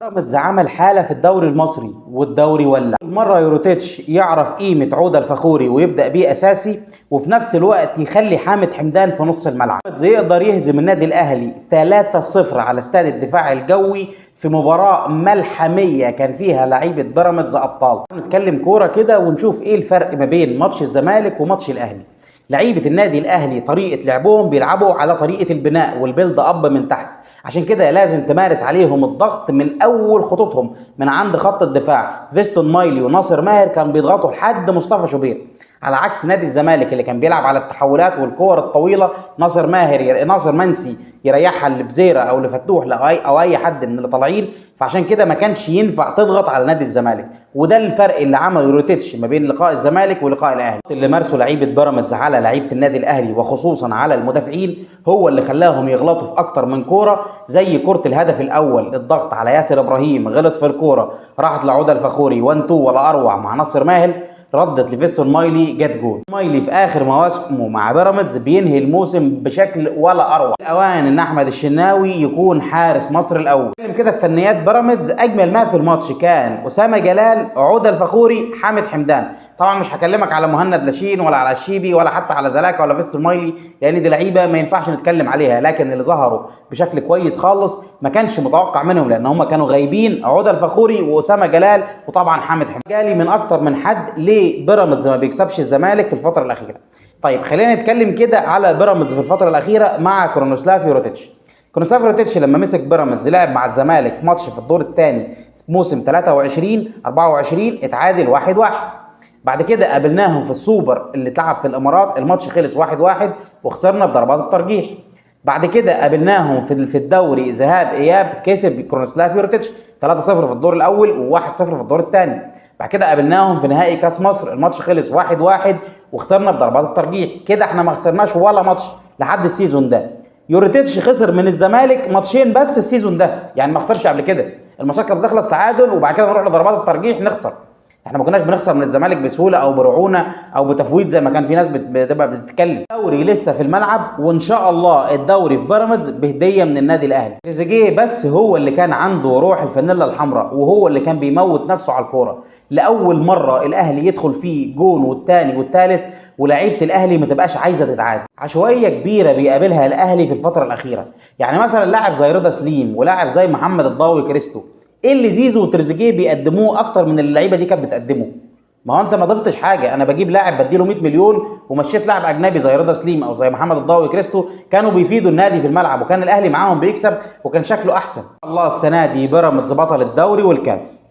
بيراميدز عمل حالة في الدوري المصري والدوري ولع. مرة يوروتيتش يعرف قيمة عودة الفخوري ويبدأ بيه أساسي، وفي نفس الوقت يخلي حامد حمدان في نص الملعب. بيراميدز يقدر يهزم النادي الأهلي 3-0 على استاد الدفاع الجوي في مباراة ملحمية كان فيها لعيبة بيراميدز أبطال. نتكلم كورة كده ونشوف إيه الفرق ما بين ماتش الزمالك وماتش الأهلي. لعيبة النادي الأهلي طريقة لعبهم بيلعبوا على طريقة البناء والبيلد أب من تحت، عشان كده لازم تمارس عليهم الضغط من أول خطوطهم من عند خط الدفاع. فيستون مايلي وناصر ماهر كانوا بيضغطوا لحد مصطفى شوبير، على عكس نادي الزمالك اللي كان بيلعب على التحولات والكور الطويلة. ناصر منسي يريحها لبزيرة أو لفتوح أو أي حد من اللي طالعين، فعشان كده ما كانش ينفع تضغط على نادي الزمالك. وده الفرق اللي عمله يوروتيتش ما بين لقاء الزمالك ولقاء الاهلي. اللي مارسه لعيبه بيراميدز على لعيبه النادي الاهلي وخصوصا على المدافعين هو اللي خلاهم يغلطوا في اكتر من كوره، زي كوره الهدف الاول الضغط على ياسر ابراهيم، غلط في الكوره راحت لعودة الفخوري 1-2 ولا اروع مع ناصر ماهر، ردت لفيستون مايلي جت جول. مايلي في اخر مواسمه مع بيراميدز بينهي الموسم بشكل ولا اروع. الاوان ان احمد الشناوي يكون حارس مصر الاول. كده في فنيات بيراميدز اجمل ما في الماتش كان اسامه جلال، عودة الفخوري، حامد حمدان. طبعا مش هكلمك على مهند لاشين ولا على الشيبي ولا حتى على زلاكا ولا فيستون مايلي، لان دي لعيبه ما ينفعش نتكلم عليها، لكن اللي ظهروا بشكل كويس خالص ما كانش متوقع منهم لان هم كانوا غايبين، عودة الفخوري واسامه جلال وطبعا حامد حمدان. جالي من اكتر من حد ليه بيراميدز ما بيكسبش الزمالك في الفتره الاخيره. طيب خلينا نتكلم كده على بيراميدز في الفتره الاخيره مع كرونوسلاف يوروتيتش. كرونوسلاف يوروتيتش لما مسك بيراميدز لعب مع الزمالك في ماتش في الدور الثاني موسم 23 24 اتعادل 1-1. بعد كده قابلناهم في السوبر اللي اتلعب في الامارات، الماتش خلص 1-1 وخسرنا بضربات الترجيح. بعد كده قابلناهم في الدوري ذهاب اياب، كسب كرونوسلاف يوروتيتش 3-0 في الدور الاول و1-0 في الدور الثاني. بعد كده قابلناهم في نهائي كاس مصر، الماتش خلص 1-1 وخسرنا بضربات الترجيح. كده احنا ما خسرناش ولا ماتش لحد السيزون ده. يوروتيتش خسر من الزمالك ماتشين بس السيزون ده، يعني ما خسرش قبل كده. الماتشات كانت بتخلص تعادل وبعد كده نروح لضربات الترجيح نخسر. احنا ما كناش بنخسر من الزمالك بسهوله او برعونه او بتفويض زي ما كان في ناس بتبقى بتتكلم. الدوري لسه في الملعب، وان شاء الله الدوري في بيراميدز بهديه من النادي الاهلي. تريزيجيه بس هو اللي كان عنده روح الفانيلا الحمراء، وهو اللي كان بيموت نفسه على الكوره. لاول مره الاهلي يدخل فيه جون والثاني والثالث ولاعيبه الاهلي ما تبقاش عايزه تتعادل. عشوائيه كبيره بيقابلها الاهلي في الفتره الاخيره، يعني مثلا لاعب زي رضا سليم ولاعب زي محمد الضاوي كريستو، ايه اللي زيزو وتريزيجيه بيقدموه اكتر من اللعيبه دي كانت بتقدمه؟ ما هو انت ما ضفتش حاجه، انا بجيب لاعب بديله 100 مليون ومشيت لاعب اجنبي زي رضا سليم او زي محمد الضاوي كريستو كانوا بيفيدوا النادي في الملعب، وكان الاهلي معاهم بيكسب وكان شكله احسن. الله السنه دي بيراميدز بطل الدوري والكاس.